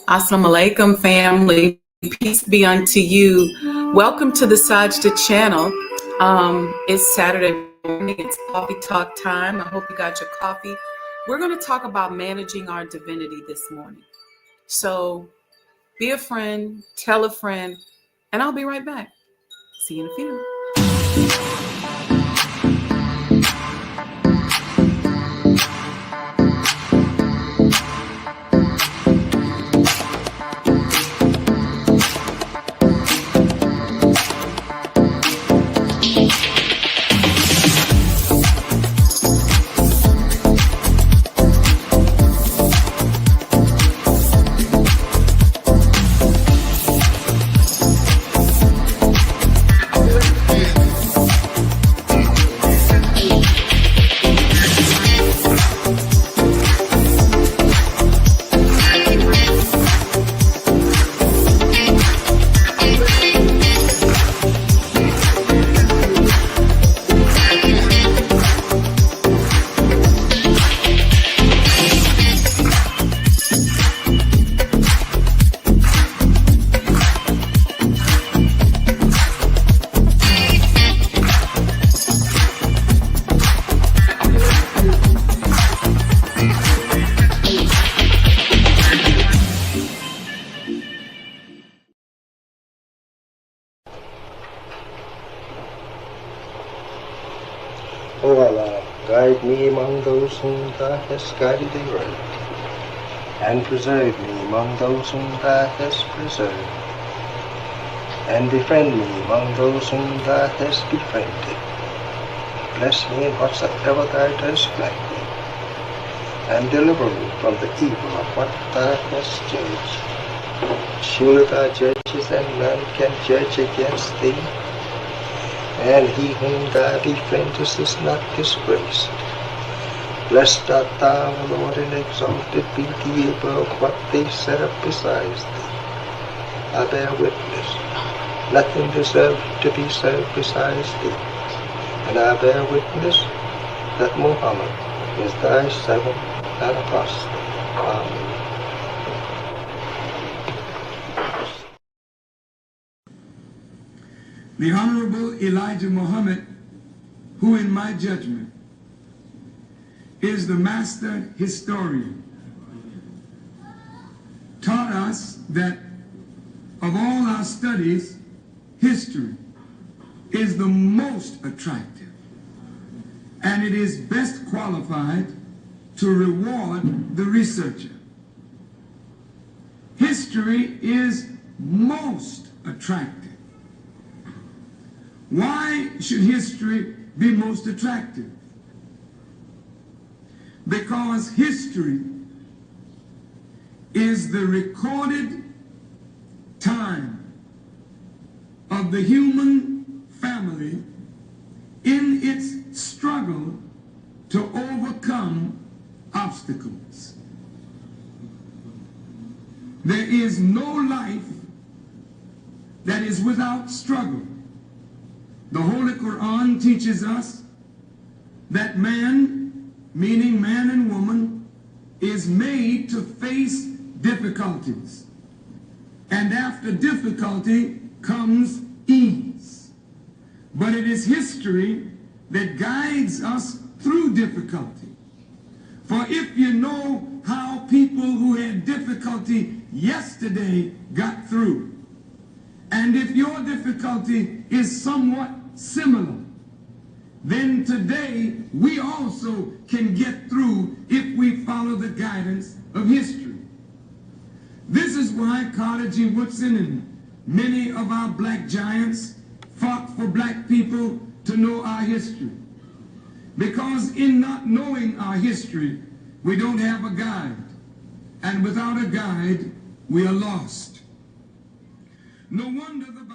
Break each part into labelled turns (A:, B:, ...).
A: Assalamu alaikum, family. Peace be unto you. Welcome to the Sajdah channel. It's Saturday morning. It's coffee talk time. I hope you got your coffee. We're going to talk about managing our divinity this morning. So be a friend, tell a friend, and I'll be right back. See you in a few.
B: O Allah, guide me among those whom Thou hast guided aright, and preserve me among those whom Thou hast preserved, and befriend me among those whom Thou hast befriended. Bless me in whatsoever Thou dost grant me, and deliver me from the evil of what Thou hast judged. Surely Thou judges, and none can judge against Thee. And he whom Thou befriendest is not disgraced. Blessed art Thou, O Lord, and exalted be Thee above what they set up besides Thee. I bear witness, nothing deserves to be served besides Thee. And I bear witness that Muhammad is Thy servant and apostle. Amen.
C: The Honorable Elijah Muhammad, who in my judgment is the master historian, taught us that of all our studies, history is the most attractive, and it is best qualified to reward the researcher. History is most attractive. Why should history be most attractive? Because history is the recorded time of the human family in its struggle to overcome obstacles. There is no life that is without struggle. The Holy Quran teaches us that man, meaning man and woman, is made to face difficulties. And after difficulty comes ease. But it is history that guides us through difficulty. For if you know how people who had difficulty yesterday got through, and if your difficulty is somewhat similar, then today we also can get through if we follow the guidance of history. This is why Carter G. Woodson and many of our black giants fought for black people to know our history. Because in not knowing our history, we don't have a guide. And without a guide, we are lost. No wonder the Bible...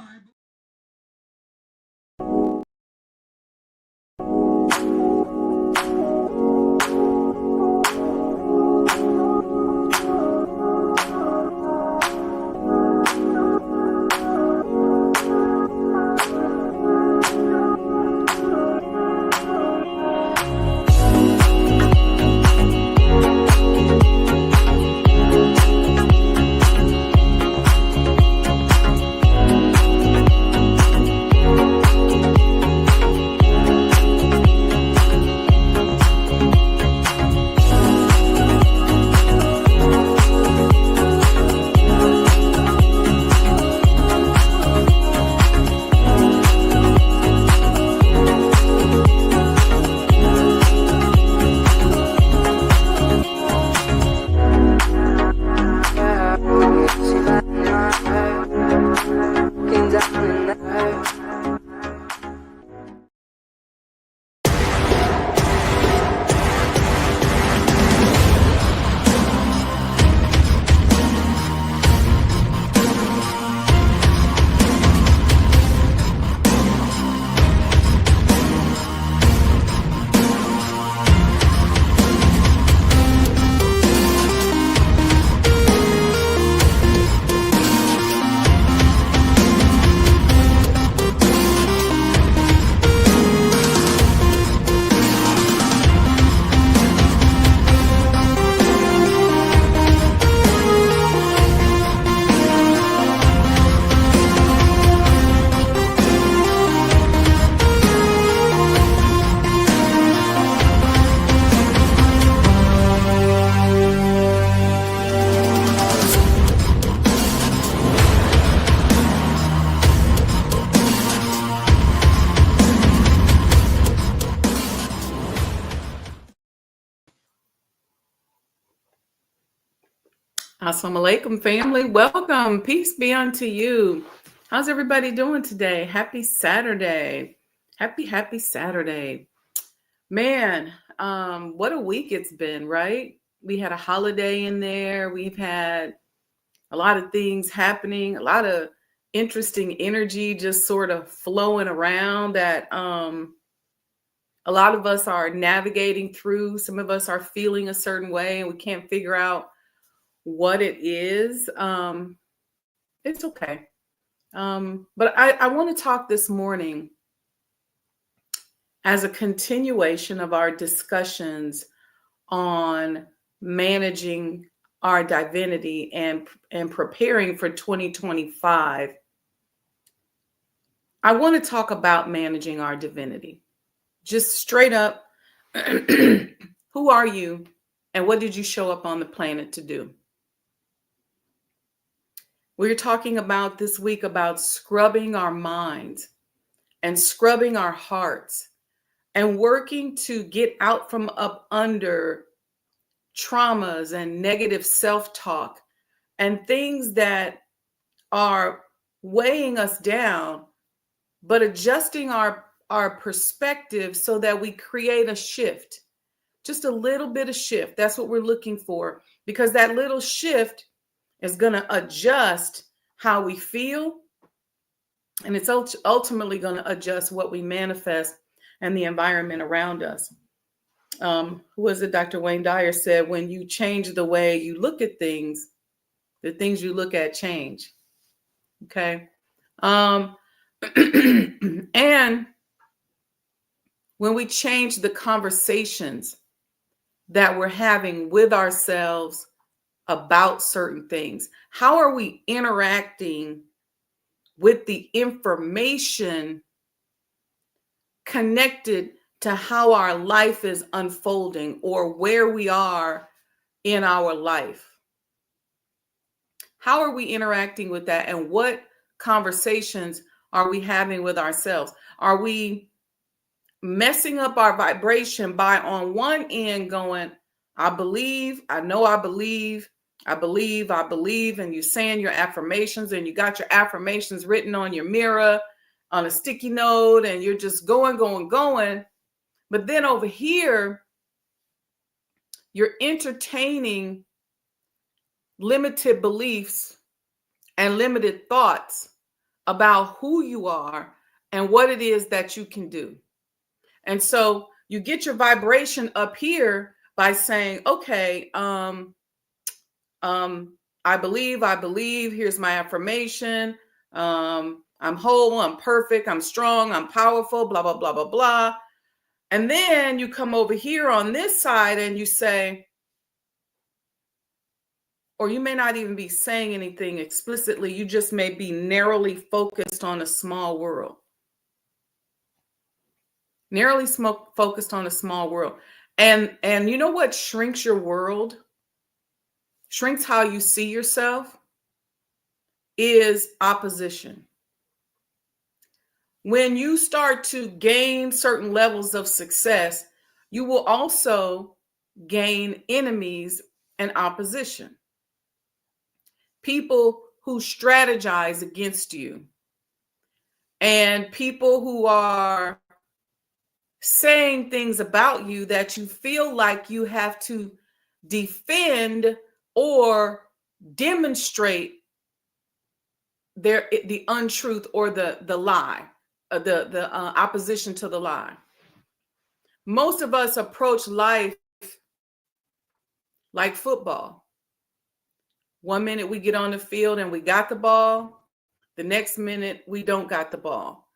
A: Assalamu alaikum, family. Welcome. Peace be unto you. How's everybody doing today? Happy Saturday. Happy Saturday. Man, what a week it's been, right? We had a holiday in there. We've had a lot of things happening, a lot of interesting energy just sort of flowing around that a lot of us are navigating through. Some of us are feeling a certain way and we can't figure out what it is. It's okay. But I want to talk this morning as a continuation of our discussions on managing our divinity and preparing for 2025. I want to talk about managing our divinity. Just straight up, who are you and what did you show up on the planet to do? We're talking about this week about scrubbing our minds and scrubbing our hearts and working to get out from up under traumas and negative self-talk and things that are weighing us down, but adjusting our perspective so that we create a shift, just a little bit of shift. That's what we're looking for, because that little shift is going to adjust how we feel, and it's ultimately going to adjust what we manifest and the environment around us. Who was it? Dr. Wayne Dyer said, when you change the way you look at things, the things you look at change. Okay. And when we change the conversations that we're having with ourselves about certain things, how are we interacting with the information connected to how our life is unfolding or where we are in our life? How are we interacting with that, and what conversations are we having with ourselves? Are we messing up our vibration by on one end going, I believe, I know I believe, I believe, I believe, and you're saying your affirmations and you got your affirmations written on your mirror on a sticky note and you're just going. But then over here, you're entertaining limited beliefs and limited thoughts about who you are and what it is that you can do. And so you get your vibration up here by saying, okay, I believe, here's my affirmation. I'm whole, I'm perfect, I'm strong, I'm powerful, blah, blah, blah, blah, blah. And then you come over here on this side and you say, or you may not even be saying anything explicitly, you just may be narrowly focused on a small world. Narrowly focused on a small world. And you know what shrinks your world? Shrinks how you see yourself is opposition. When you start to gain certain levels of success, you will also gain enemies and opposition. People who strategize against you and people who are saying things about you that you feel like you have to defend or demonstrate the untruth or the lie, the opposition to the lie. Most of us approach life like football. One minute we get on the field and we got the ball. The next minute we don't got the ball.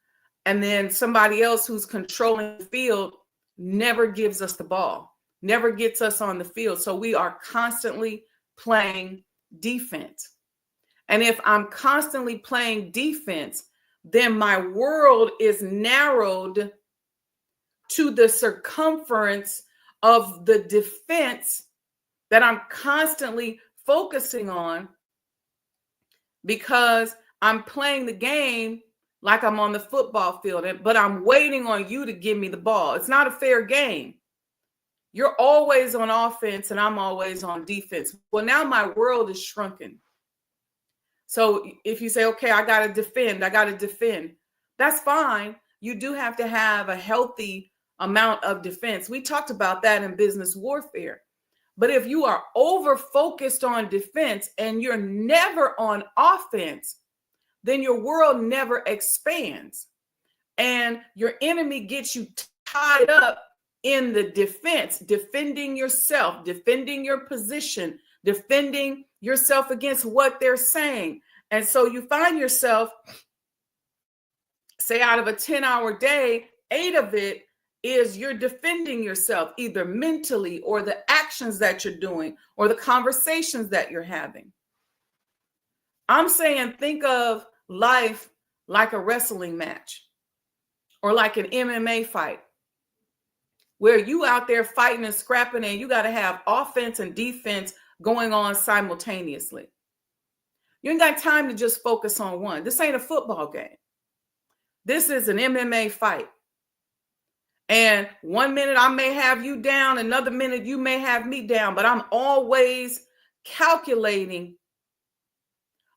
A: And then somebody else who's controlling the field never gives us the ball, never gets us on the field. So we are constantly playing defense. And if I'm constantly playing defense, then my world is narrowed to the circumference of the defense that I'm constantly focusing on, because I'm playing the game like I'm on the football field, but I'm waiting on you to give me the ball. It's not a fair game. You're always on offense and I'm always on defense. Well, now my world is shrunken. So if you say, okay, I got to defend, that's fine. You do have to have a healthy amount of defense. We talked about that in business warfare. But if you are over focused on defense and you're never on offense, then your world never expands. And your enemy gets you tied up in the defense, defending yourself, defending your position, defending yourself against what they're saying. And so you find yourself, say out of a 10-hour day, 8 of it is you're defending yourself, either mentally or the actions that you're doing or the conversations that you're having. I'm saying think of life like a wrestling match or like an MMA fight where you out there fighting and scrapping and you got to have offense and defense going on simultaneously. You ain't got time to just focus on one. This ain't a football game. This is an MMA fight. And 1 minute I may have you down, another minute you may have me down, but I'm always calculating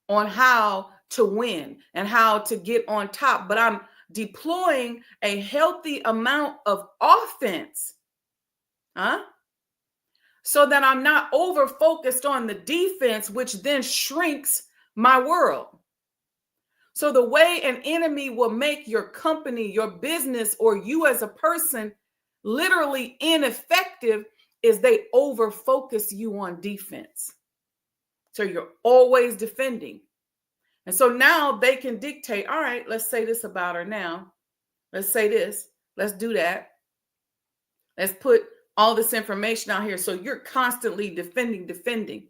A: on how to win and how to get on top. But I'm deploying a healthy amount of offense, so that I'm not over focused on the defense, which then shrinks my world. So the way an enemy will make your company, your business, or you as a person literally ineffective is they over focus you on defense. So you're always defending. And so now they can dictate, all right, let's say this about her now. Let's say this. Let's do that. Let's put all this information out here. So you're constantly defending.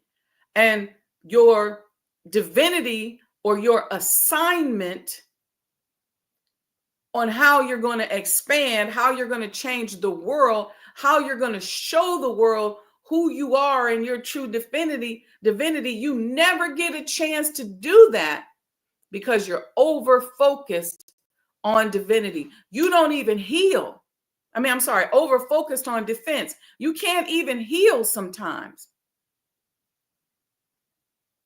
A: And your divinity or your assignment on how you're going to expand, how you're going to change the world, how you're going to show the world who you are and your true divinity, you never get a chance to do that because you're over focused on divinity. You don't even heal. Over focused on defense. You can't even heal sometimes.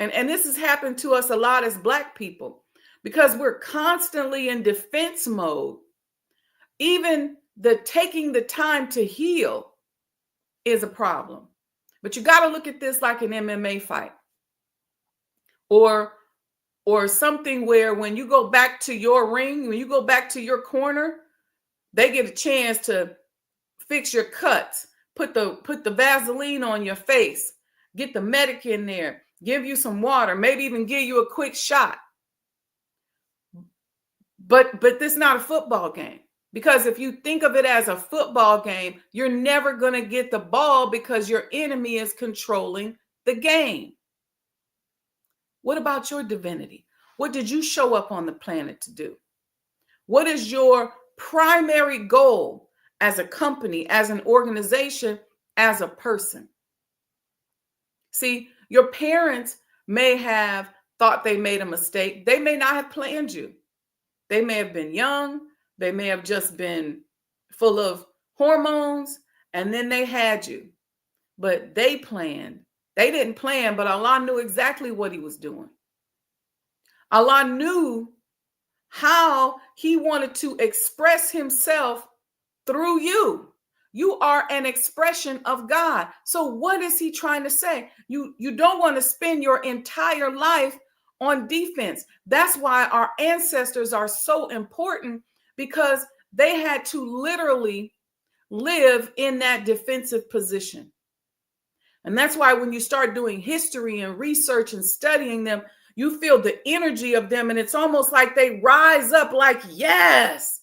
A: And this has happened to us a lot as Black people because we're constantly in defense mode. Even the taking the time to heal is a problem. But you got to look at this like an MMA fight or something where when you go back to your ring, when you go back to your corner, they get a chance to fix your cuts, put the Vaseline on your face, get the medic in there, give you some water, maybe even give you a quick shot. But this is not a football game. Because if you think of it as a football game, you're never going to get the ball because your enemy is controlling the game. What about your divinity? What did you show up on the planet to do? What is your primary goal as a company, as an organization, as a person? See, your parents may have thought they made a mistake. They may not have planned you. They may have been young. They may have just been full of hormones, and then they had you. But they planned. They didn't plan, but Allah knew exactly what he was doing. Allah knew how he wanted to express himself through you. You are an expression of God. So what is he trying to say? You don't want to spend your entire life on defense. That's why our ancestors are so important, because they had to literally live in that defensive position. And that's why when you start doing history and research and studying them, you feel the energy of them. And it's almost like they rise up like, yes,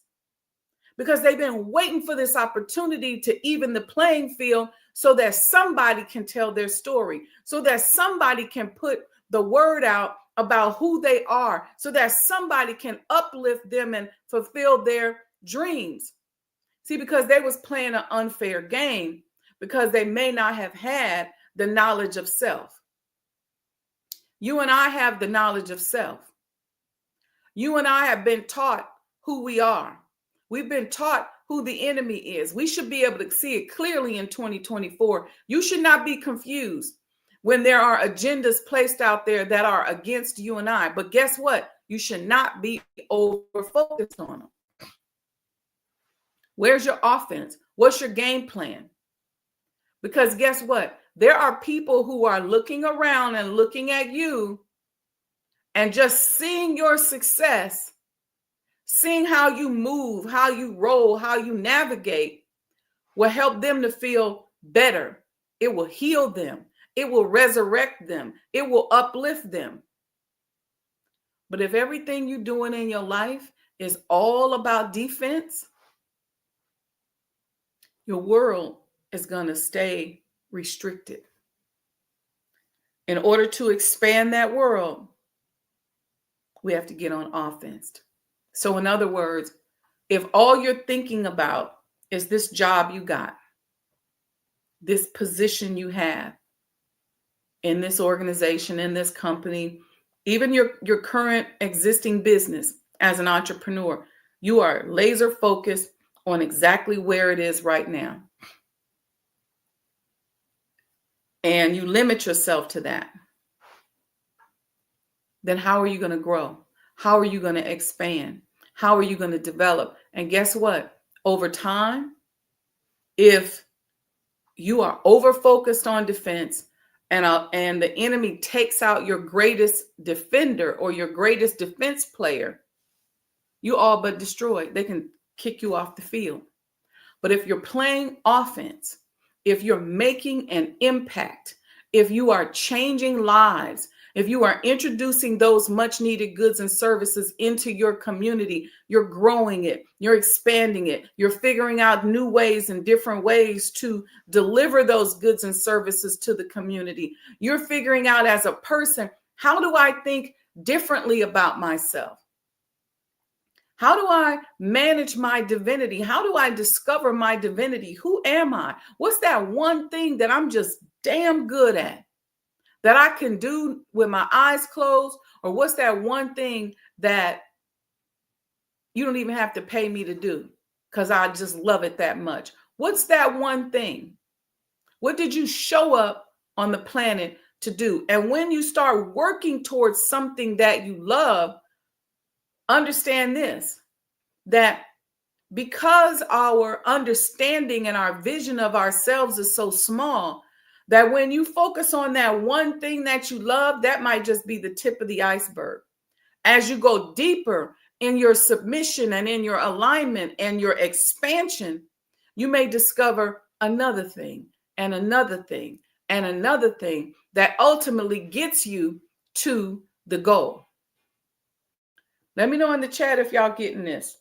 A: because they've been waiting for this opportunity to even the playing field so that somebody can tell their story, so that somebody can put the word out about who they are, so that somebody can uplift them and fulfill their dreams. See, because they was playing an unfair game because they may not have had the knowledge of self. You and I have the knowledge of self. You and I have been taught who we are. We've been taught who the enemy is. We should be able to see it clearly in 2024. You should not be confused when there are agendas placed out there that are against you and I. But guess what? You should not be over-focused on them. Where's your offense? What's your game plan? Because guess what? There are people who are looking around and looking at you and just seeing your success, seeing how you move, how you roll, how you navigate will help them to feel better. It will heal them. It will resurrect them. It will uplift them. But if everything you're doing in your life is all about defense, your world is going to stay restricted. In order to expand that world, we have to get on offense. So in other words, if all you're thinking about is this job you got, this position you have in this organization, in this company, even your current existing business as an entrepreneur, you are laser focused on exactly where it is right now. And you limit yourself to that. Then how are you going to grow? How are you going to expand? How are you going to develop? And guess what? Over time, if you are over-focused on defense and the enemy takes out your greatest defender or your greatest defense player, you all but destroyed. They can kick you off the field. But if you're playing offense, if you're making an impact, if you are changing lives, if you are introducing those much needed goods and services into your community, you're growing it, you're expanding it, you're figuring out new ways and different ways to deliver those goods and services to the community. You're figuring out as a person, how do I think differently about myself? How do I manage my divinity? How do I discover my divinity? Who am I? What's that one thing that I'm just damn good at that I can do with my eyes closed? Or what's that one thing that you don't even have to pay me to do because I just love it that much? What's that one thing? What did you show up on the planet to do? And when you start working towards something that you love, understand this, that because our understanding and our vision of ourselves is so small, that when you focus on that one thing that you love, that might just be the tip of the iceberg. As you go deeper in your submission and in your alignment and your expansion, you may discover another thing and another thing and another thing that ultimately gets you to the goal. Let me know in the chat if y'all getting this.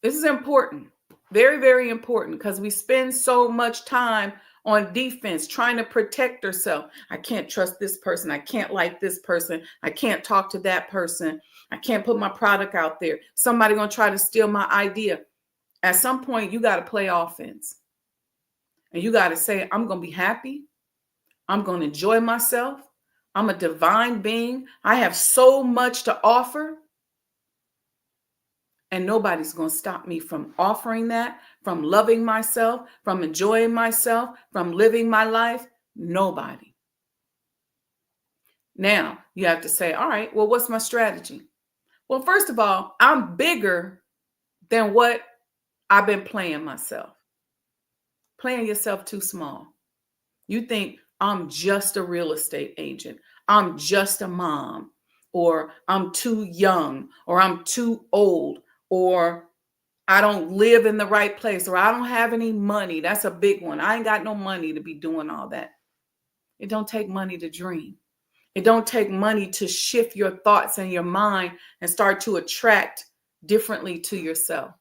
A: This is important, very, very important, because we spend so much time on defense, trying to protect ourselves. I can't trust this person. I can't like this person. I can't talk to that person. I can't put my product out there. Somebody gonna try to steal my idea. At some point, you got to play offense. And you got to say, I'm going to be happy. I'm going to enjoy myself. I'm a divine being. I have so much to offer. And nobody's going to stop me from offering that, from loving myself, from enjoying myself, from living my life. Nobody. Now, you have to say, all right, well, what's my strategy? Well, first of all, I'm bigger than what I've been playing myself. Playing yourself too small. You think I'm just a real estate agent. I'm just a mom, or I'm too young, or I'm too old, or I don't live in the right place, or I don't have any money. That's a big one. I ain't got no money to be doing all that. It don't take money to dream. It don't take money to shift your thoughts and your mind and start to attract differently to yourself.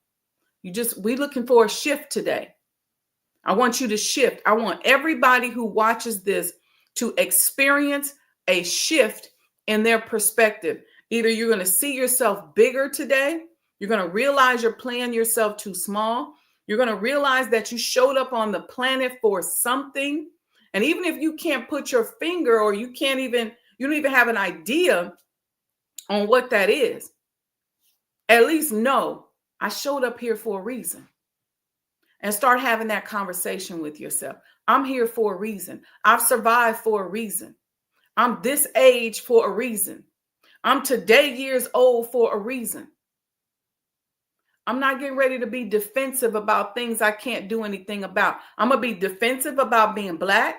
A: We looking for a shift today. I want you to shift. I want everybody who watches this to experience a shift in their perspective. Either you're going to see yourself bigger today. You're going to realize you're playing yourself too small. You're going to realize that you showed up on the planet for something. And even if you can't put your finger, or you don't even have an idea on what that is, at least know I showed up here for a reason. And start having that conversation with yourself. I'm here for a reason. I've survived for a reason. I'm this age for a reason. I'm today years old for a reason. I'm not getting ready to be defensive about things I can't do anything about. I'm going to be defensive about being Black.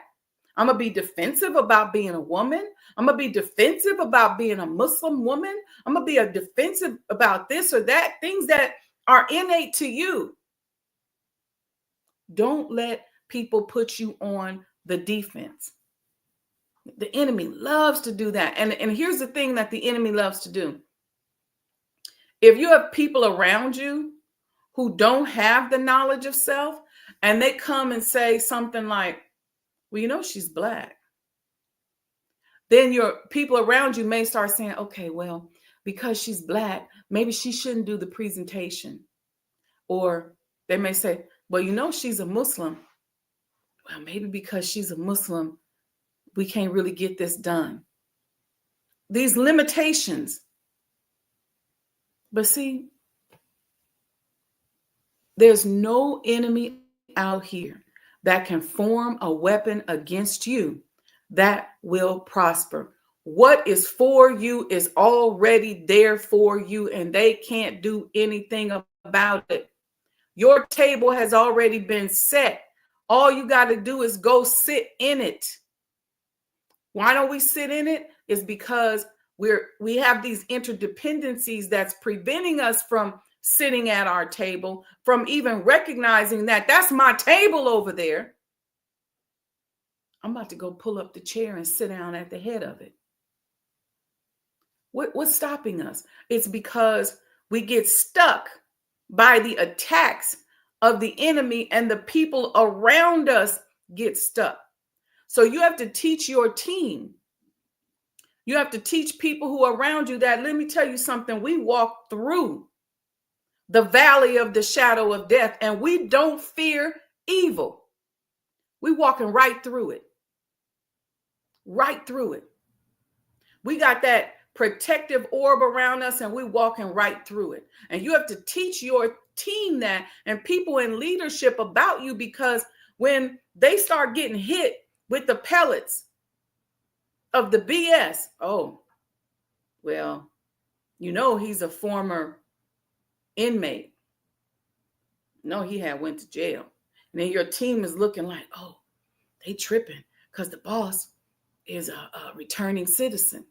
A: I'm going to be defensive about being a woman. I'm going to be defensive about being a Muslim woman. I'm going to be defensive about this or that, things that are innate to you. Don't let people put you on the defense. The enemy loves to do that. And here's the thing that the enemy loves to do. If you have people around you who don't have the knowledge of self, and they come and say something like, well, you know, she's Black. Then your people around you may start saying, okay, well, because she's Black, maybe she shouldn't do the presentation. Or they may say, well, you know, she's a Muslim. Well, maybe because she's a Muslim, we can't really get this done. These limitations. But see, there's no enemy out here that can form a weapon against you that will prosper. What is for you is already there for you, and they can't do anything about it. Your table has already been set. All you got to do is go sit in it. Why don't we sit in it? It's because we have these interdependencies that's preventing us from sitting at our table, from even recognizing that that's my table over there. I'm about to go pull up the chair and sit down at the head of it. What's stopping us? It's because we get stuck by the attacks of the enemy, and the people around us get stuck. So you have to teach your team. You have to teach people who are around you that, let me tell you something, we walk through the valley of the shadow of death, and we don't fear evil. We're walking right through it. Right through it. We got that protective orb around us, and we're walking right through it. And you have to teach your team that, and people in leadership about you, because when they start getting hit with the pellets of the BS, oh, well, you know, he's a former inmate. No, he had went to jail. And then your team is looking like, oh, they tripping because the boss is a returning citizen.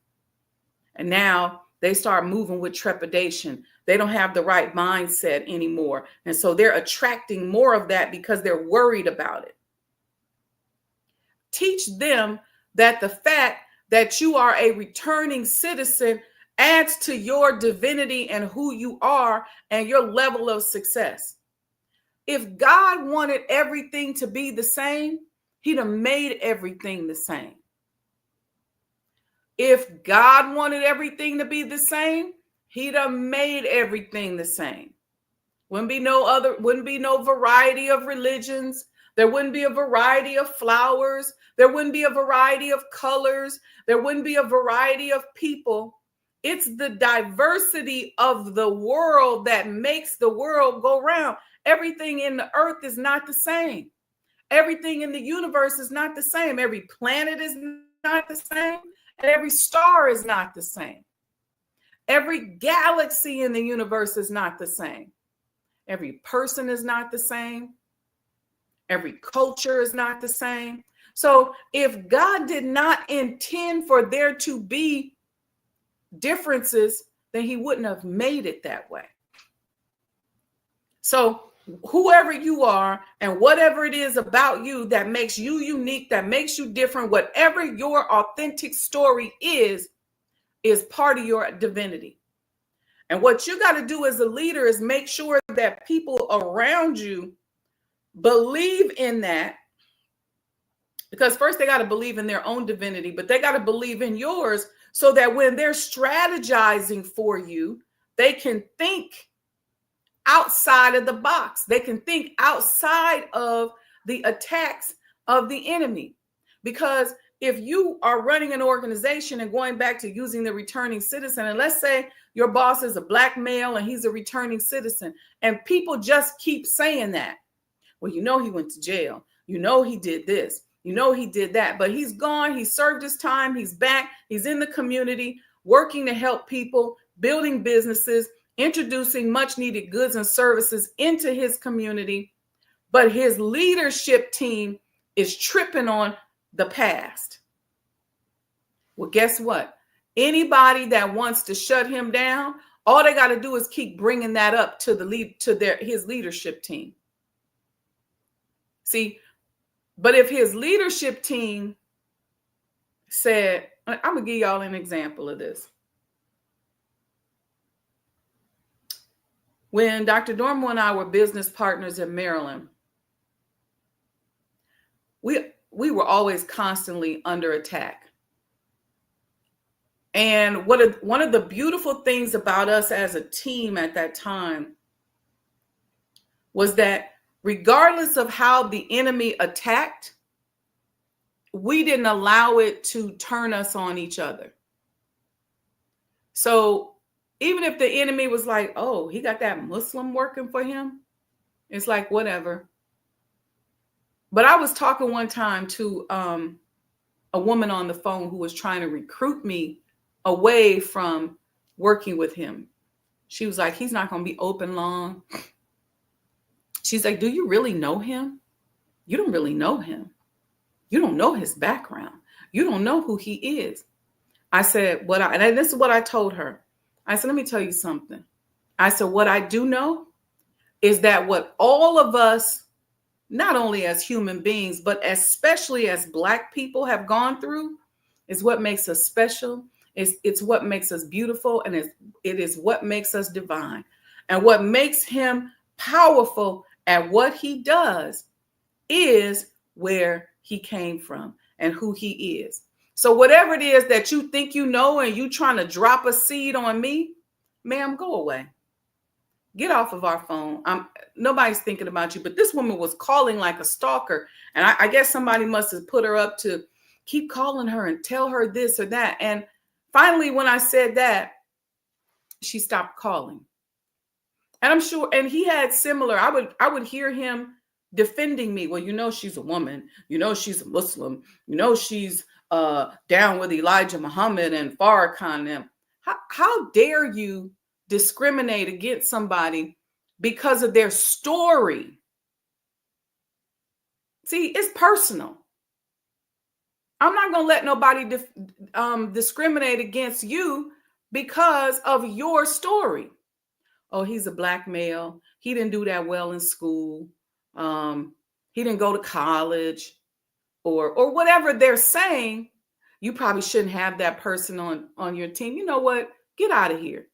A: And now they start moving with trepidation. They don't have the right mindset anymore. And so they're attracting more of that because they're worried about it. Teach them that the fact that you are a returning citizen adds to your divinity and who you are and your level of success. If God wanted everything to be the same, he'd have made everything the same. If God wanted everything to be the same, he'd have made everything the same. Wouldn't be no variety of religions. There wouldn't be a variety of flowers. There wouldn't be a variety of colors. There wouldn't be a variety of people. It's the diversity of the world that makes the world go round. Everything in the earth is not the same. Everything in the universe is not the same. Every planet is not the same. And every star is not the same. Every galaxy in the universe is not the same. Every person is not the same. Every culture is not the same. So if God did not intend for there to be differences, then he wouldn't have made it that way. So whoever you are and whatever it is about you that makes you unique, that makes you different, whatever your authentic story is part of your divinity. And what you got to do as a leader is make sure that people around you believe in that. Because first they got to believe in their own divinity, but they got to believe in yours so that when they're strategizing for you, they can think outside of the box. They can think outside of the attacks of the enemy. Because if you are running an organization and going back to using the returning citizen, and let's say your boss is a black male and he's a returning citizen. And people just keep saying that. Well, you know, he went to jail. You know, he did this. You know, he did that. But he's gone. He served his time. He's back. He's in the community, working to help people, building businesses, introducing much needed goods and services into his community. But his leadership team is tripping on the past. Well, guess what? Anybody that wants to shut him down, all they got to do is keep bringing that up to his leadership team. See, but if his leadership team said, I'm going to give y'all an example of this. When Dr. Dormo and I were business partners in Maryland, we were always constantly under attack. And one of the beautiful things about us as a team at that time was that regardless of how the enemy attacked, we didn't allow it to turn us on each other. So even if the enemy was like, oh, he got that Muslim working for him, it's like, whatever. But I was talking one time to a woman on the phone who was trying to recruit me away from working with him. She was like, he's not going to be open long. She's like, do you really know him? You don't really know him. You don't know his background. You don't know who he is. I said, and this is what I told her. I said, let me tell you something. I said, what I do know is that what all of us, not only as human beings, but especially as Black people have gone through is what makes us special. It's what makes us beautiful, and it is what makes us divine. And what makes him powerful at what he does is where he came from and who he is. So whatever it is that you think you know and you trying to drop a seed on me, ma'am, go away. Get off of our phone. Nobody's thinking about you. But this woman was calling like a stalker. And I guess somebody must have put her up to keep calling her and tell her this or that. And finally, when I said that, she stopped calling. And I'm sure, and he had similar, I would hear him defending me. Well, you know, she's a woman. You know, she's a Muslim. You know, she's down with Elijah Muhammad and Farrakhan. Them. How dare you discriminate against somebody because of their story? See, it's personal. I'm not going to let nobody discriminate against you because of your story. Oh, he's a Black male. He didn't do that well in school. He didn't go to college or whatever they're saying. You probably shouldn't have that person on your team. You know what? Get out of here.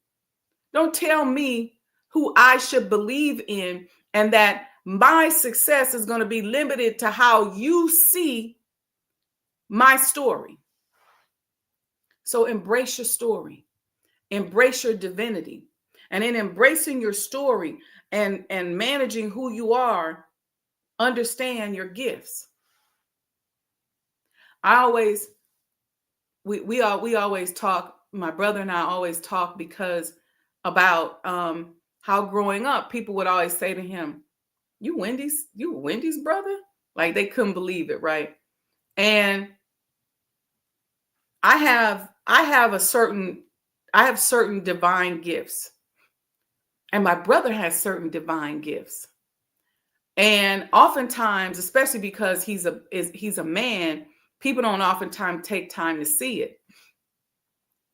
A: Don't tell me who I should believe in and that my success is going to be limited to how you see my story. So embrace your story. Embrace your divinity. And in embracing your story and managing who you are, understand your gifts. We always talk, my brother and I always talk because about how growing up, people would always say to him, you Wendy's brother? Like they couldn't believe it, right? And I have certain divine gifts. And my brother has certain divine gifts. And oftentimes, especially because he's a man, people don't oftentimes take time to see it.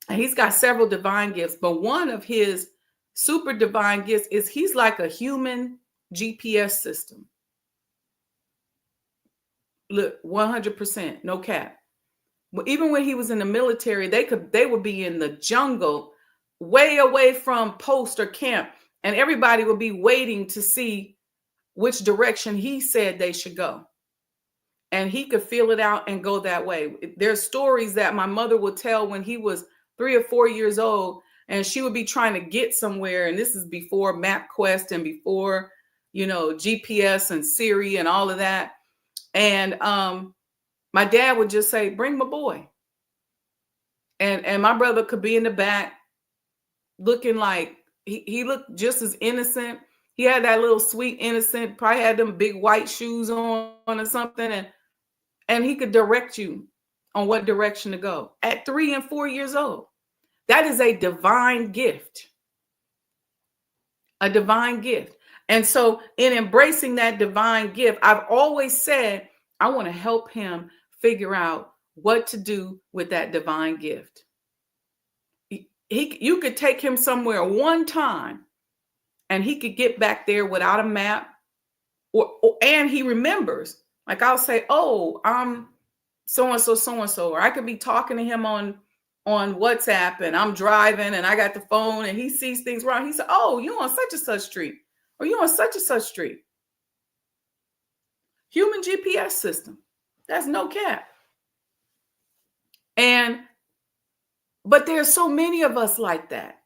A: And he's got several divine gifts, but one of his super divine gifts is he's like a human GPS system. Look, 100%, no cap. Even when he was in the military, they would be in the jungle, way away from post or camp, and everybody would be waiting to see which direction he said they should go. And he could feel it out and go that way. There's stories that my mother would tell when he was 3 or 4 years old, and she would be trying to get somewhere. And this is before MapQuest and before, GPS and Siri and all of that. And my dad would just say, bring my boy. And my brother could be in the back looking like he looked just as innocent. He had that little sweet innocent, probably had them big white shoes on or something, and he could direct you on what direction to go at 3 and 4 years old. That is a divine gift. A divine gift. And so in embracing that divine gift, I've always said, I want to help him figure out what to do with that divine gift. You could take him somewhere one time and he could get back there without a map, and he remembers. Like I'll say, oh, I'm so-and-so, or I could be talking to him on WhatsApp, and I'm driving and I got the phone and he sees things wrong. He said, oh, you on such and such street, or you on such and such street. Human GPS system. That's no cap. But there's so many of us like that.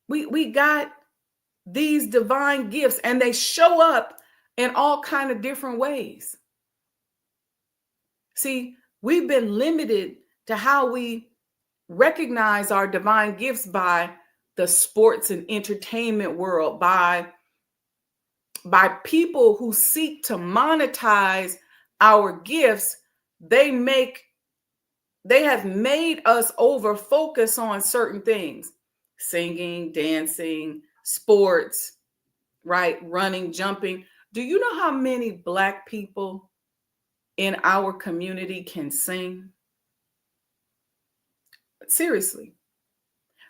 A: We got these divine gifts, and they show up in all kind of different ways. See, we've been limited to how we recognize our divine gifts by the sports and entertainment world, by people who seek to monetize our gifts. They have made us over focus on certain things: singing, dancing, sports, right? Running, jumping. Do you know how many Black people in our community can sing? Seriously.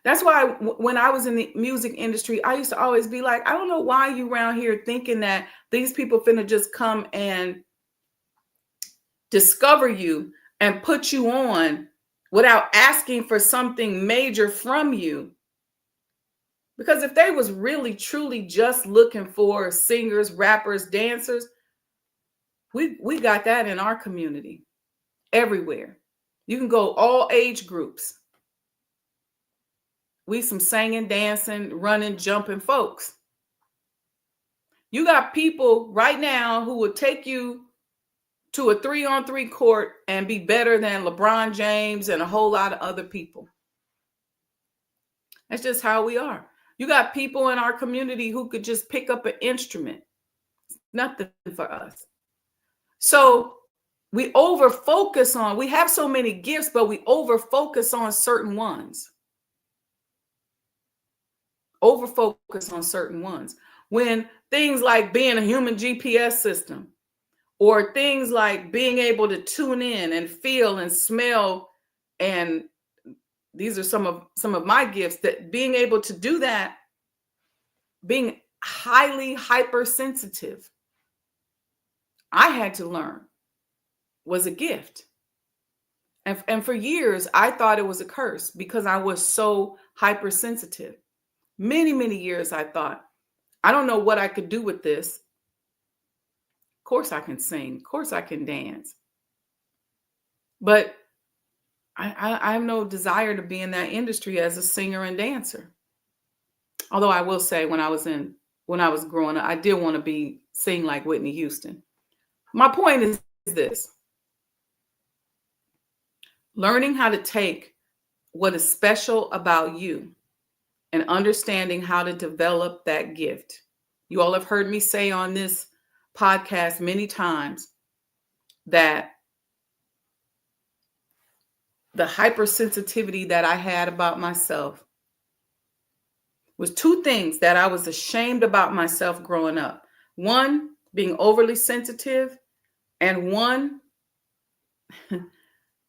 A: That's why when I was in the music industry, I used to always be like, I don't know why you around here thinking that these people finna just come and discover you and put you on without asking for something major from you. Because if they was really, truly just looking for singers, rappers, dancers, we got that in our community everywhere. You can go all age groups. We some singing, dancing, running, jumping folks. You got people right now who will take you to a 3-on-3 court and be better than LeBron James and a whole lot of other people. That's just how we are. You got people in our community who could just pick up an instrument. Nothing for us. So we we have so many gifts, but we over-focus on certain ones. When things like being a human GPS system, or things like being able to tune in and feel and smell, and these are some of my gifts, that being able to do that, being highly hypersensitive, I had to learn was a gift. And for years, I thought it was a curse because I was so hypersensitive. Many, many years I thought, I don't know what I could do with this. Of course I can sing. Of course I can dance. But I have no desire to be in that industry as a singer and dancer. Although I will say when I was growing up, I did want to sing like Whitney Houston. My point is this: learning how to take what is special about you and understanding how to develop that gift. You all have heard me say on this podcast many times that the hypersensitivity that I had about myself was two things that I was ashamed about myself growing up. One, being overly sensitive, and one,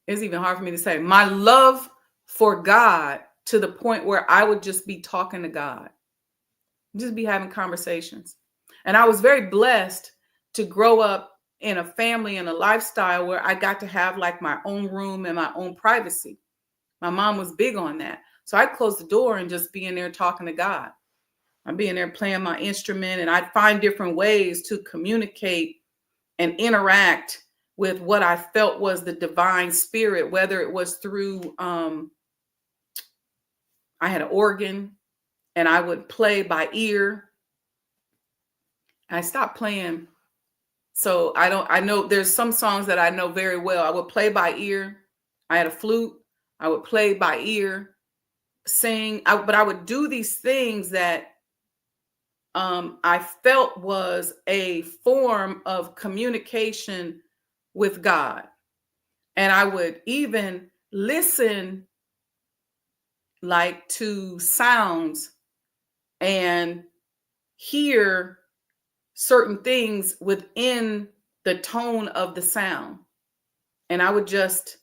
A: it's even hard for me to say, my love for God, to the point where I would just be talking to God, just be having conversations. And I was very blessed to grow up in a family and a lifestyle where I got to have like my own room and my own privacy. My mom was big on that. So I'd close the door and just be in there talking to God. I'd be in there playing my instrument, and I'd find different ways to communicate and interact with what I felt was the divine spirit, whether it was through, I had an organ and I would play by ear. I stopped playing. So I know there's some songs that I know very well. I would play by ear. I had a flute. I would play by ear, sing, but I would do these things that I felt was a form of communication with God. And I would even listen like to sounds and hear certain things within the tone of the sound. And I would just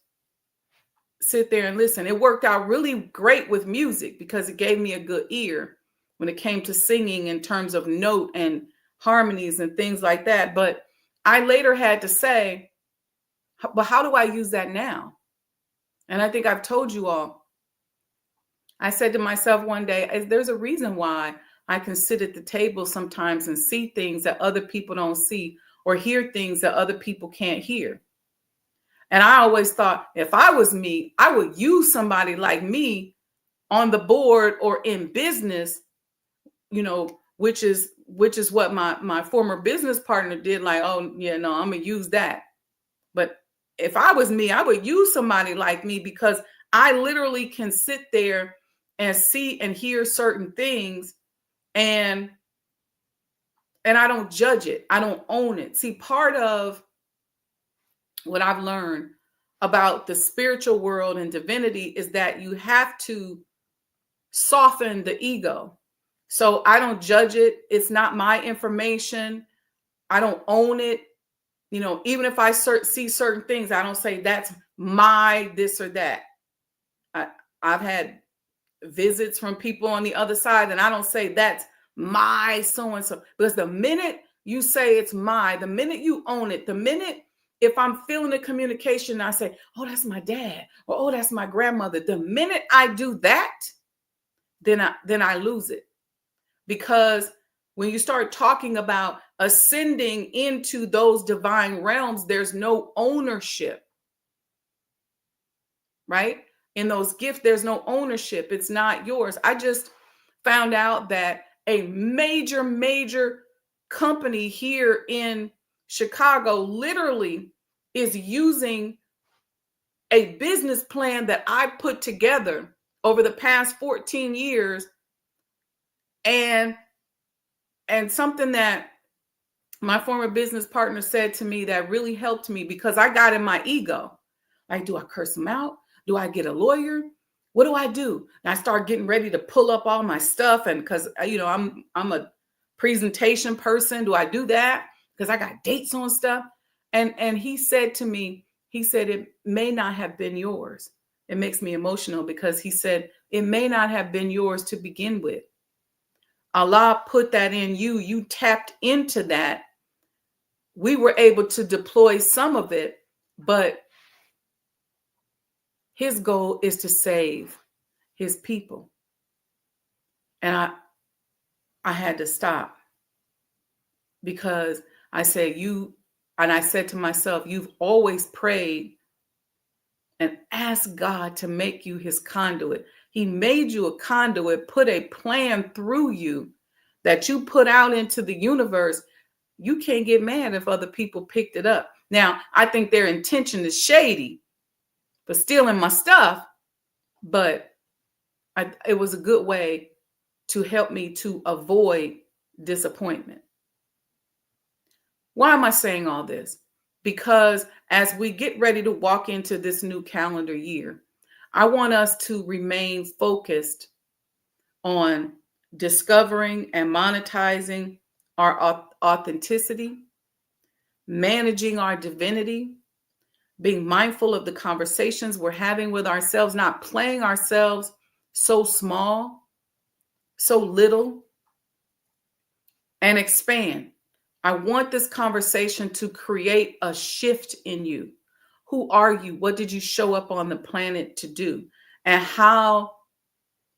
A: sit there and listen. It worked out really great with music because it gave me a good ear when it came to singing in terms of note and harmonies and things like that. But I later had to say, but how do I use that now? And I think I've told you all, I said to myself one day, there's a reason why I can sit at the table sometimes and see things that other people don't see, or hear things that other people can't hear. And I always thought, if I was me, I would use somebody like me on the board or in business, which is what my former business partner did. Like, oh yeah, no, I'm gonna use that. But if I was me, I would use somebody like me, because I literally can sit there and see and hear certain things, and I don't judge it. I don't own it. See, part of what I've learned about the spiritual world and divinity is that you have to soften the ego. So I don't judge it. It's not my information. I don't own it. Even if I see certain things, I don't say that's my this or that. I've had visits from people on the other side, and I don't say that's my so-and-so, because the minute you say it's the minute you own it, the minute, if I'm feeling the communication, I say, oh, that's my dad, or oh, that's my grandmother. The minute I do that, then I lose it. Because when you start talking about ascending into those divine realms, there's no ownership, right? In those gifts, there's no ownership. It's not yours. I just found out that a major company here in Chicago literally is using a business plan that I put together over the past 14 years, and something that my former business partner said to me that really helped me, because I got in my ego. Like, do I curse them out? Do I get a lawyer? What do I do? And I start getting ready to pull up all my stuff, and because I'm a presentation person. Do I do that? Because I got dates on stuff. And he said to me, it may not have been yours. It makes me emotional, because he said it may not have been yours to begin with. Allah put that in you. You tapped into that. We were able to deploy some of it, but his goal is to save his people. And I had to stop, because I said, I said to myself, you've always prayed and asked God to make you his conduit. He made you a conduit, put a plan through you that you put out into the universe. You can't get mad if other people picked it up. Now, I think their intention is shady for stealing my stuff, but it was a good way to help me to avoid disappointment. Why am I saying all this? Because as we get ready to walk into this new calendar year, I want us to remain focused on discovering and monetizing our authenticity, managing our divinity, being mindful of the conversations we're having with ourselves, not playing ourselves so small, so little, and expand. I want this conversation to create a shift in you. Who are you? What did you show up on the planet to do? And how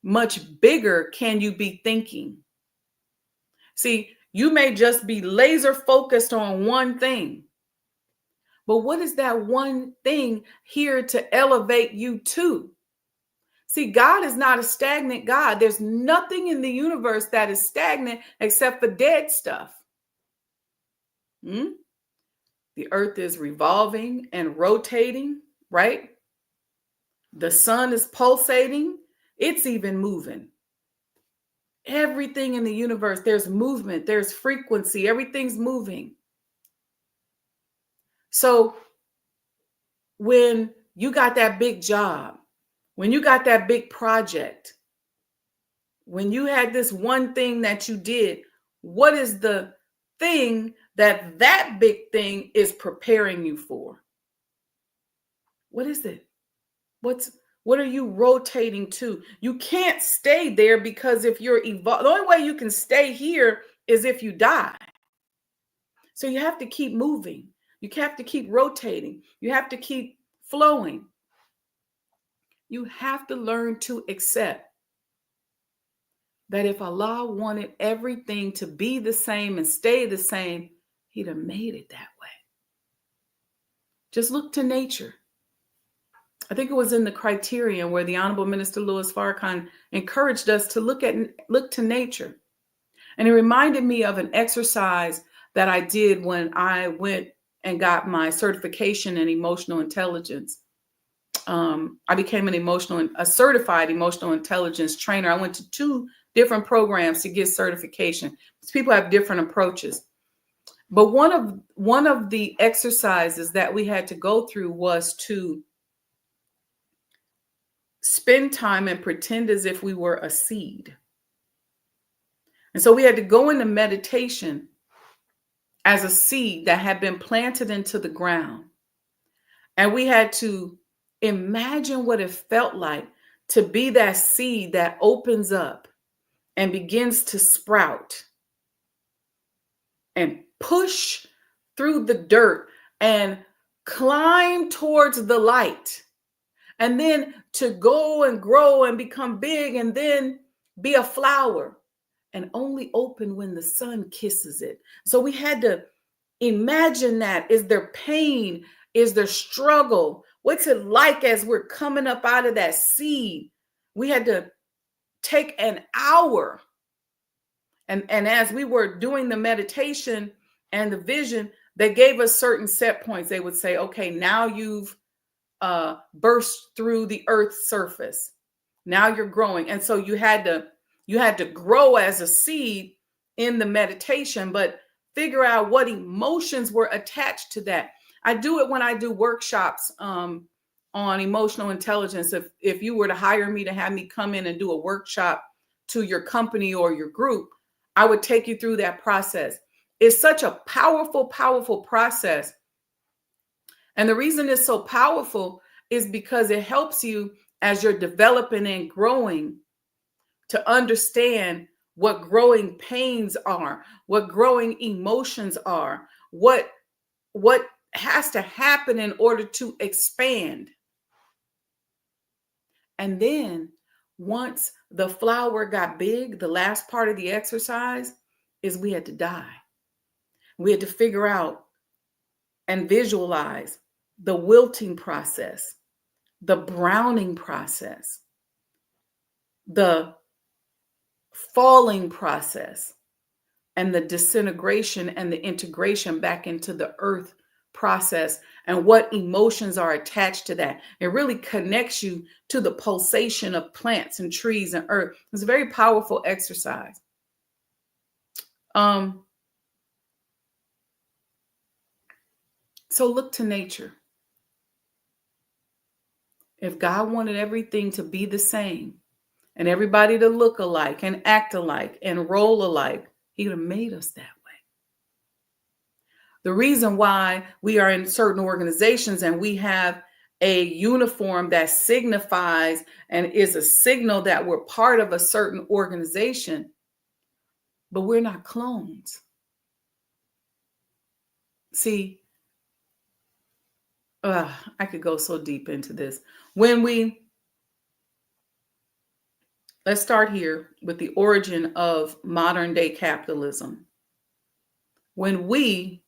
A: much bigger can you be thinking? See, you may just be laser focused on one thing, but what is that one thing here to elevate you to? See, God is not a stagnant God. There's nothing in the universe that is stagnant except for dead stuff. The earth is revolving and rotating, right? The sun is pulsating. it's even moving. Everything in the universe, there's movement, there's frequency, everything's moving. So when you got that big job, when you got that big project, when you had this one thing that you did, what is the thing that big thing is preparing you for? What is it? What are you rotating to? You can't stay there, because if you're the only way you can stay here is if you die. So you have to keep moving. You have to keep rotating. You have to keep flowing. You have to learn to accept that if Allah wanted everything to be the same and stay the same, he'd have made it that way. Just look to nature. I think it was in the Criterion where the Honorable Minister Louis Farrakhan encouraged us to look to nature. And it reminded me of an exercise that I did when I went and got my certification in emotional intelligence. I became a certified emotional intelligence trainer. I went to 2 different programs to get certification. People have different approaches. But one of the exercises that we had to go through was to spend time and pretend as if we were a seed. And so we had to go into meditation as a seed that had been planted into the ground. And we had to imagine what it felt like to be that seed that opens up and begins to sprout and push through the dirt and climb towards the light. And then to go and grow and become big and then be a flower and only open when the sun kisses it. So we had to imagine that. Is there pain? Is there struggle? What's it like as we're coming up out of that seed? We had to take an hour. And as we were doing the meditation and the vision, they gave us certain set points. They would say, okay, now you've burst through the earth's surface. Now you're growing. And so you had to grow as a seed in the meditation, but figure out what emotions were attached to that. I do it when I do workshops on emotional intelligence. If you were to hire me to have me come in and do a workshop to your company or your group, I would take you through that process. It's such a powerful, powerful process. And the reason it's so powerful is because it helps you as you're developing and growing to understand what growing pains are, what growing emotions are, what has to happen in order to expand. And then once the flower got big, the last part of the exercise is we had to die. We had to figure out and visualize the wilting process, the browning process, the falling process, and the disintegration and the integration back into the earth process, and what emotions are attached to that. It really connects you to the pulsation of plants and trees and earth. It's a very powerful exercise. So look to nature. If God wanted everything to be the same and everybody to look alike and act alike and roll alike, he would have made us that way. The reason why we are in certain organizations and we have a uniform that signifies and is a signal that we're part of a certain organization, but we're not clones. See, I could go so deep into this. Let's start here with the origin of modern day capitalism. When we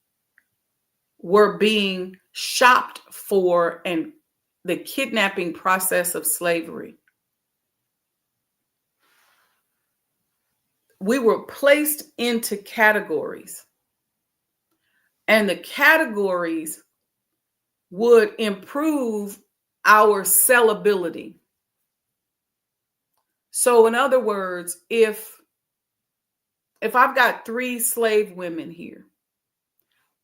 A: were being shopped for and the kidnapping process of slavery, we were placed into categories, and the categories would improve our sellability. So in other words, if I've got 3 slave women here,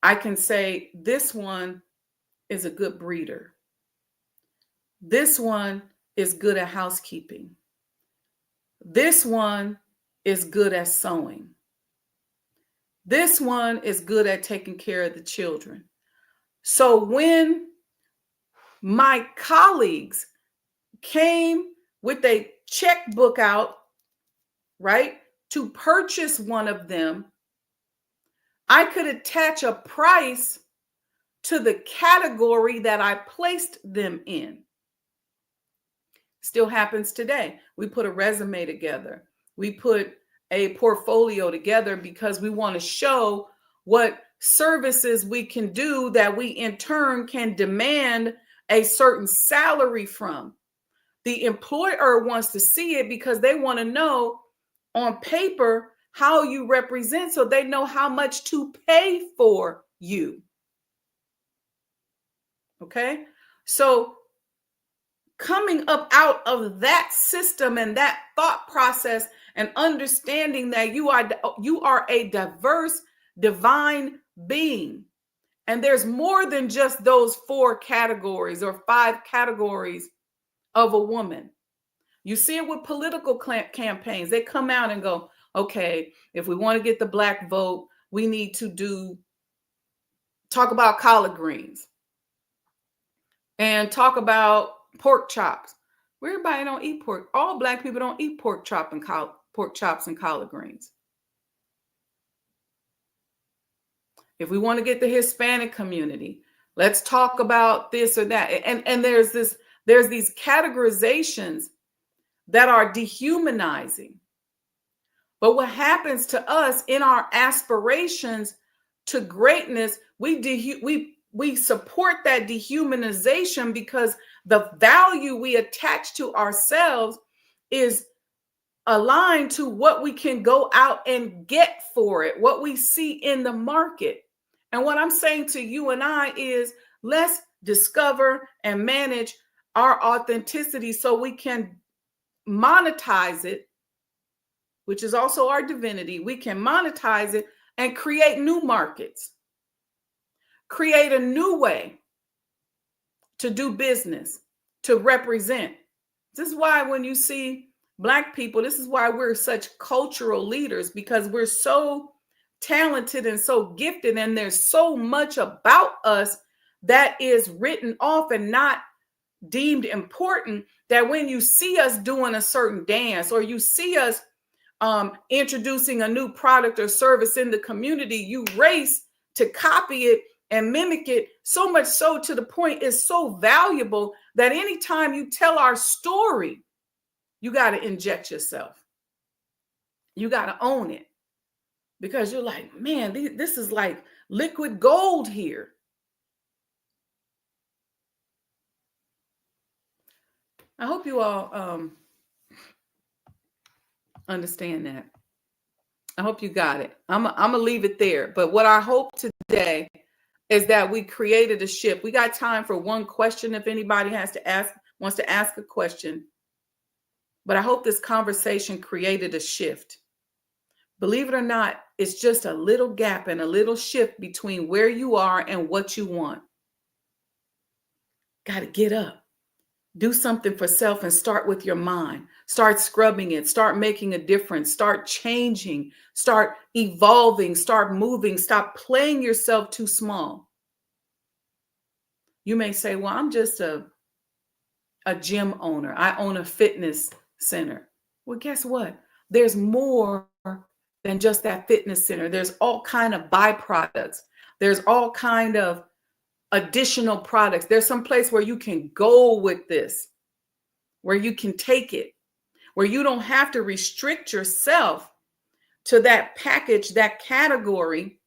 A: I can say this one is a good breeder. This one is good at housekeeping. This one is good at sewing. This one is good at taking care of the children. So when my colleagues came with a checkbook out, right, to purchase one of them, I could attach a price to the category that I placed them in. Still happens today. We put a resume together. We put a portfolio together because we want to show what services we can do that we in turn can demand a certain salary from. The employer wants to see it because they want to know on paper how you represent so they know how much to pay for you. Okay? So coming up out of that system and that thought process and understanding that you are a diverse divine being, and there's more than just those 4 categories or 5 categories of a woman. You see it with political campaigns. They come out and go, okay, if we want to get the Black vote, we need to talk about collard greens and talk about pork chops. Everybody don't eat pork. All Black people don't eat pork chops and collard greens. If we want to get the Hispanic community, let's talk about this or that. And there's these categorizations that are dehumanizing. But what happens to us in our aspirations to greatness, we support that dehumanization because the value we attach to ourselves is aligned to what we can go out and get for it, what we see in the market. And what I'm saying to you and I is, let's discover and manage our authenticity so we can monetize it, which is also our divinity. We can monetize it and create new markets, create a new way to do business, to represent. This is why when you see Black people, this is why we're such cultural leaders, because we're so talented and so gifted, and there's so much about us that is written off and not deemed important, that when you see us doing a certain dance or you see us introducing a new product or service in the community, you race to copy it and mimic it, so much so to the point it's so valuable that anytime you tell our story, you got to inject yourself. You got to own it, because you're like, man, this is like liquid gold here. I hope you all understand that. I hope you got it. I'm gonna leave it there. But what I hope today is that we created a shift. We got time for one question if anybody wants to ask a question. But I hope this conversation created a shift. Believe it or not, it's just a little gap and a little shift between where you are and what you want. Got to get up. Do something for self and start with your mind. Start scrubbing it. Start making a difference. Start changing. Start evolving. Start moving. Stop playing yourself too small. You may say, well, I'm just a gym owner. I own a fitness center. Well, guess what? There's more than just that fitness center. There's all kind of byproducts. There's all kind of additional products. There's some place where you can go with this, where you can take it, where you don't have to restrict yourself to that package, that category,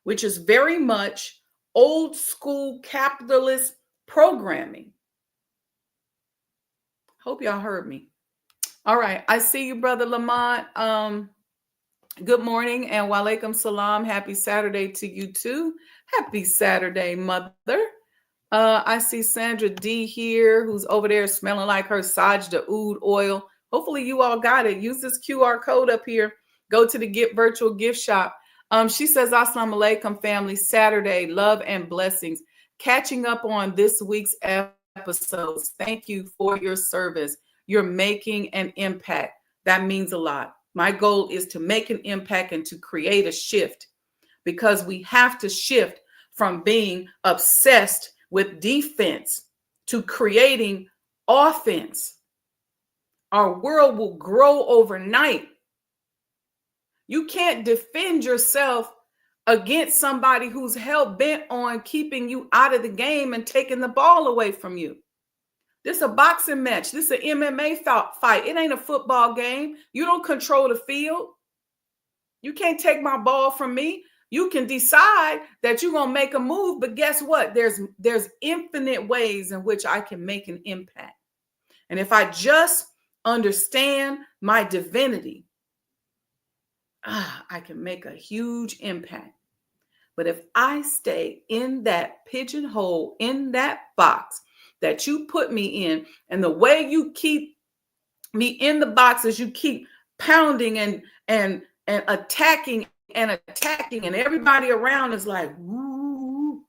A: which is very much old school capitalist programming. Hope y'all heard me. All right. I see you, Brother Lamont. Good morning and walaikum salam. Happy Saturday to you too. Happy Saturday, Mother. I see Sandra D here, who's over there smelling like her Sajdah oud oil. Hopefully you all got it. Use this QR code up here. Go to the Get Virtual Gift Shop. She says, Assalamu alaikum, family. Saturday, love and blessings. Catching up on this week's episodes. Thank you for your service. You're making an impact. That means a lot. My goal is to make an impact and to create a shift, because we have to shift from being obsessed with defense to creating offense. Our world will grow overnight. You can't defend yourself against somebody who's hell-bent on keeping you out of the game and taking the ball away from you. This is a boxing match. This is an MMA fight. It ain't a football game. You don't control the field. You can't take my ball from me. You can decide that you're going to make a move, but guess what? There's infinite ways in which I can make an impact. And if I just understand my divinity, I can make a huge impact. But if I stay in that pigeonhole, in that box that you put me in, and the way you keep me in the box is you keep pounding and attacking, and everybody around is like, ooh,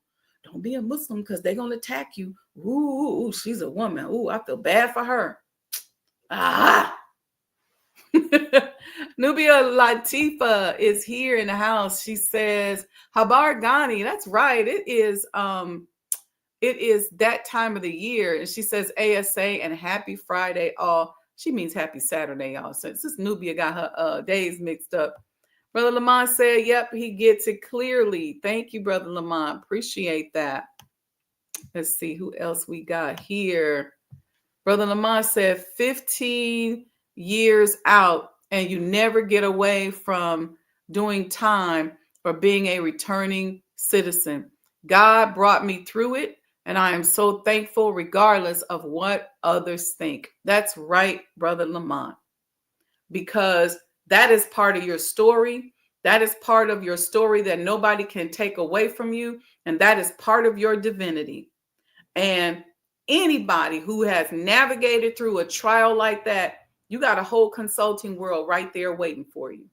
A: don't be a Muslim because they're going to attack you. Ooh, she's a woman. Ooh, I feel bad for her. Nubia Latifa is here in the house. She says, Habar Ghani. That's right. It is that time of the year. And she says ASA and happy Friday all. She means happy Saturday, y'all. Since this Nubia got her days mixed up. Brother Lamont said, yep, he gets it clearly. Thank you, Brother Lamont. Appreciate that. Let's see who else we got here. Brother Lamont said 15 years out and you never get away from doing time or being a returning citizen. God brought me through it, and I am so thankful regardless of what others think. That's right, Brother Lamont, because that is part of your story. That is part of your story that nobody can take away from you, and that is part of your divinity. And anybody who has navigated through a trial like that, you got a whole consulting world right there waiting for you.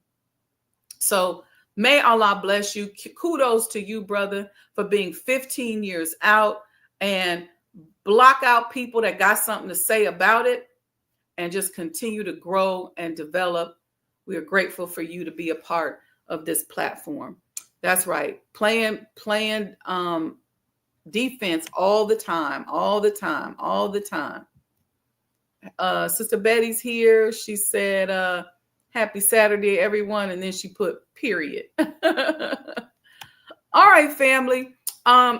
A: So may Allah bless you. Kudos to you, brother, for being 15 years out, and block out people that got something to say about it and just continue to grow and develop. We are grateful for you to be a part of this platform. That's right. Playing defense all the time. Sister Betty's here. She said, happy Saturday, everyone. And then she put period. All right, family.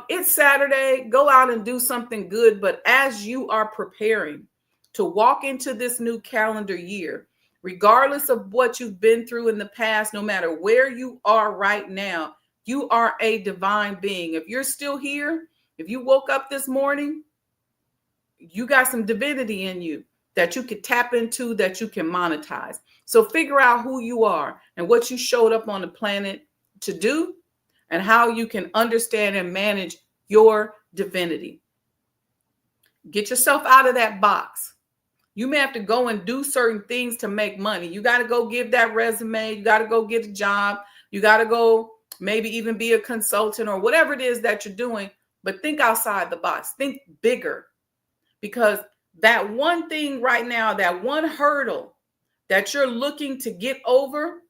A: It's Saturday. Go out and do something good. But as you are preparing to walk into this new calendar year, regardless of what you've been through in the past, no matter where you are right now, you are a divine being. If you're still here, if you woke up this morning, you got some divinity in you that you could tap into, that you can monetize. So figure out who you are and what you showed up on the planet to do, and how you can understand and manage your divinity. Get yourself out of that box. You may have to go and do certain things to make money. You got to go give that resume. You got to go get a job. You got to go maybe even be a consultant or whatever it is that you're doing. But think outside the box. Think bigger. Because that one thing right now, that one hurdle that you're looking to get over,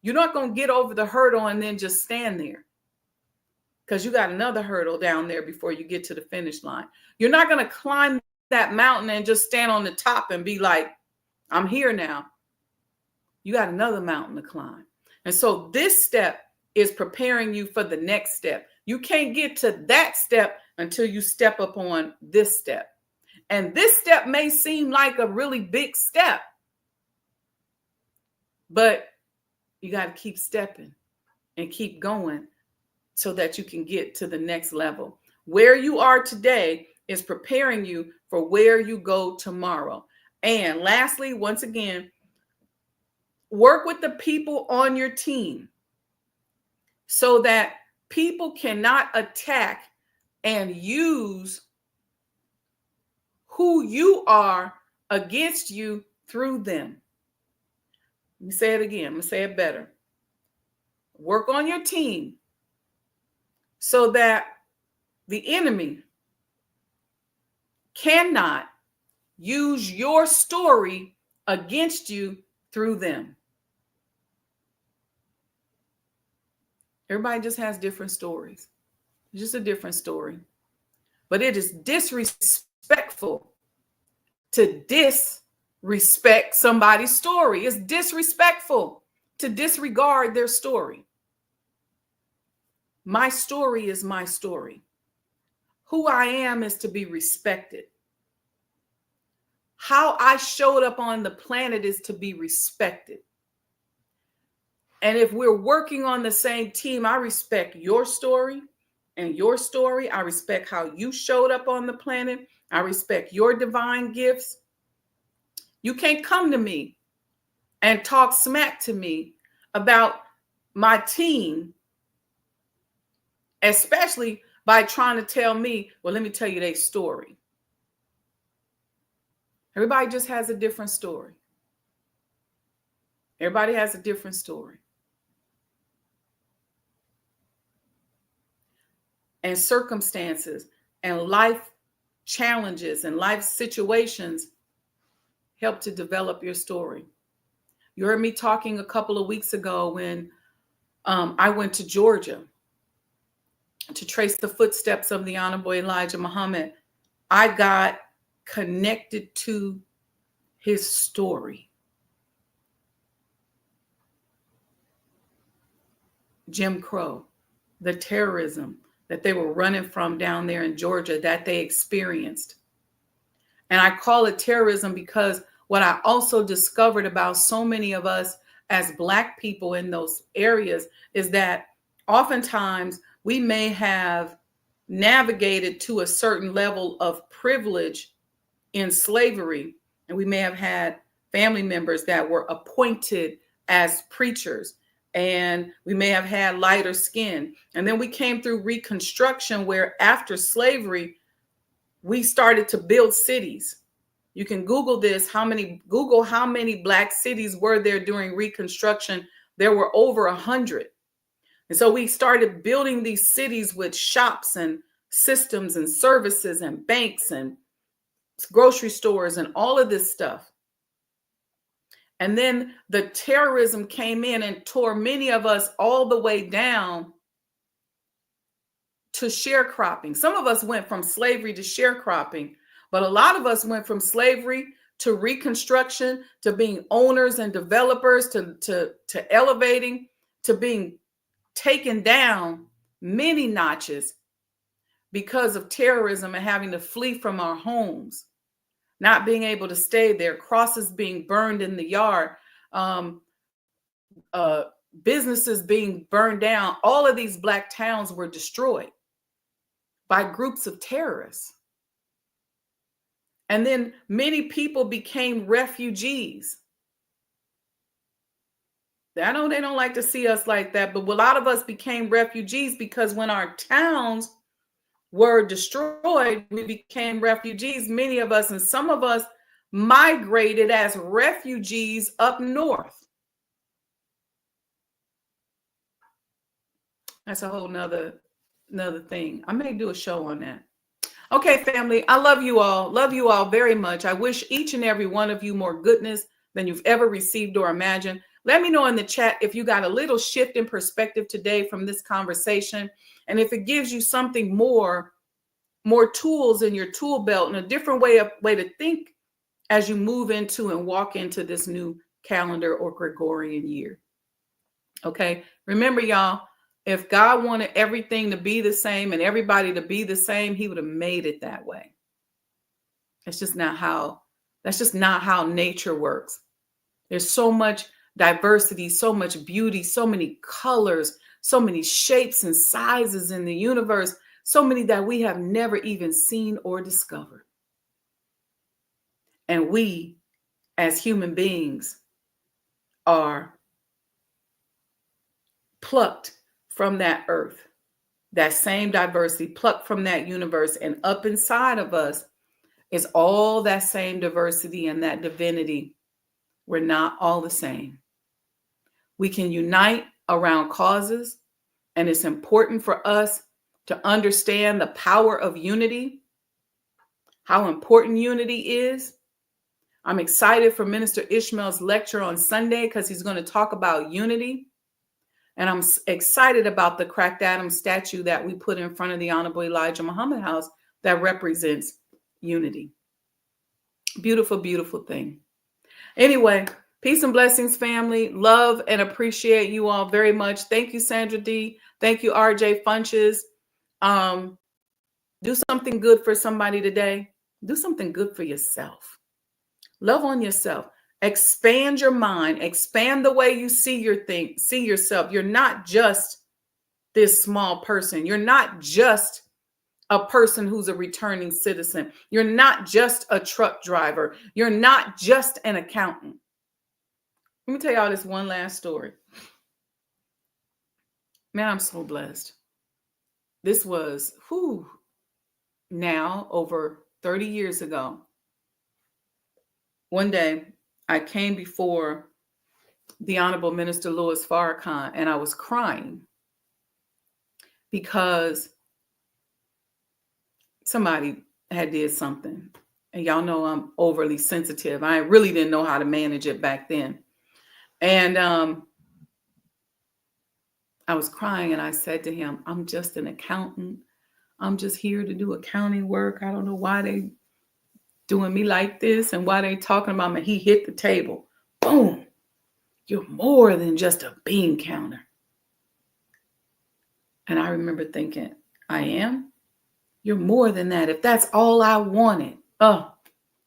A: you're not going to get over the hurdle and then just stand there, because you got another hurdle down there before you get to the finish line. You're not going to climb that mountain and just stand on the top and be like, I'm here now. You got another mountain to climb. And so this step is preparing you for the next step. You can't get to that step until you step up on this step. And this step may seem like a really big step, but you got to keep stepping and keep going so that you can get to the next level. Where you are today is preparing you for where you go tomorrow. And lastly, once again, work with the people on your team so that people cannot attack and use who you are against you through them. Let me say it again. I'm going to say it better. Work on your team so that the enemy cannot use your story against you through them. Everybody just has different stories. It's just a different story. But it is disrespectful to disrespect somebody's story. It's disrespectful to disregard their story. My story is my story. Who I am is to be respected. How I showed up on the planet is to be respected. And if we're working on the same team, I respect your story and your story. I respect how you showed up on the planet. I respect your divine gifts. You can't come to me and talk smack to me about my team, especially by trying to tell me, well, let me tell you their story. Everybody just has a different story. Everybody has a different story. And circumstances and life challenges and life situations help to develop your story. You heard me talking a couple of weeks ago when I went to Georgia to trace the footsteps of the Honorable Elijah Muhammad. I got connected to his story. Jim Crow, the terrorism that they were running from down there in Georgia that they experienced. And I call it terrorism because what I also discovered about so many of us as Black people in those areas is that oftentimes we may have navigated to a certain level of privilege in slavery, and we may have had family members that were appointed as preachers, and we may have had lighter skin. And then we came through Reconstruction, where after slavery, we started to build cities. You can Google this, how many Black cities were there during Reconstruction. There were over 100. And so we started building these cities with shops and systems and services and banks and grocery stores and all of this stuff. And then the terrorism came in and tore many of us all the way down to sharecropping. Some of us went from slavery to sharecropping, but a lot of us went from slavery to Reconstruction, to being owners and developers, to elevating, to being taken down many notches because of terrorism and having to flee from our homes, not being able to stay there, crosses being burned in the yard, businesses being burned down. All of these Black towns were destroyed by groups of terrorists. And then many people became refugees. I know they don't like to see us like that, but a lot of us became refugees because when our towns were destroyed, we became refugees, many of us, and some of us migrated as refugees up north. That's a whole nother thing. I may do a show on that. Okay, family, I love you all very much. I wish each and every one of you more goodness than you've ever received or imagined. Let me know in the chat if you got a little shift in perspective today from this conversation, and if it gives you something more tools in your tool belt and a different way to think as you move into and walk into this new calendar or Gregorian year. Okay, remember, y'all, if God wanted everything to be the same and everybody to be the same, he would have made it that way. That's just not how nature works. There's so much diversity, so much beauty, so many colors, so many shapes and sizes in the universe, so many that we have never even seen or discovered. And we, as human beings, are plucked from that earth, that same diversity, plucked from that universe, and up inside of us is all that same diversity and that divinity we're not all the same. We can unite around causes, and it's important for us to understand the power of unity, how important unity is. I'm excited for Minister Ishmael's lecture on Sunday because he's going to talk about unity. And I'm excited about the cracked Adam statue that we put in front of the Honorable Elijah Muhammad House that represents unity. Beautiful, beautiful thing. Anyway, peace and blessings, family. Love and appreciate you all very much. Thank you, Sandra D. Thank you, RJ Funches. Do something good for somebody today. Do something good for yourself. Love on yourself. Expand your mind. Expand the way you see yourself. You're not just this small person. You're not just a person who's a returning citizen. You're not just a truck driver. You're not just an accountant. Let me tell y'all this one last story. Man, I'm so blessed. This was now over 30 years ago. One day, I came before the Honorable Minister Louis Farrakhan, and I was crying because somebody had did something. And y'all know I'm overly sensitive. I really didn't know how to manage it back then. And I was crying, and I said to him, I'm just an accountant. I'm just here to do accounting work. I don't know why they doing me like this and why they talking about me. He hit the table. Boom. You're more than just a bean counter. And I remember thinking, I am? You're more than that. If that's all I wanted,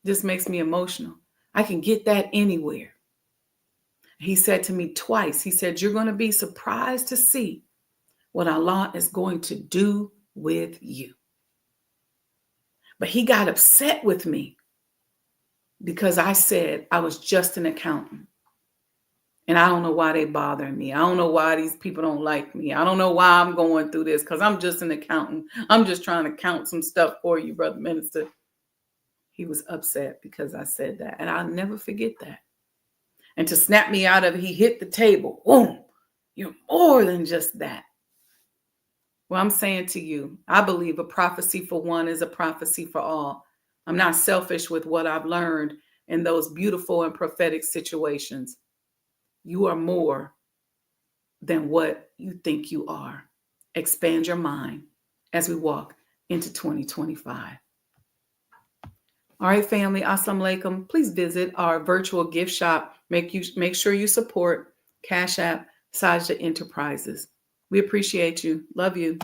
A: this makes me emotional. I can get that anywhere. He said to me twice, he said, you're going to be surprised to see what Allah is going to do with you. But he got upset with me because I said I was just an accountant. And I don't know why they bother me. I don't know why these people don't like me. I don't know why I'm going through this because I'm just an accountant. I'm just trying to count some stuff for you, Brother Minister. He was upset because I said that. And I'll never forget that. And to snap me out of it, he hit the table. Boom. You're more than just that. Well, I'm saying to you, I believe a prophecy for one is a prophecy for all. I'm not selfish with what I've learned in those beautiful and prophetic situations. You are more than what you think you are. Expand your mind as we walk into 2025. All right, family, assalamu alaikum. Please visit our virtual gift shop. Make sure you support Cash App Sajdah Enterprises. We appreciate you. Love you.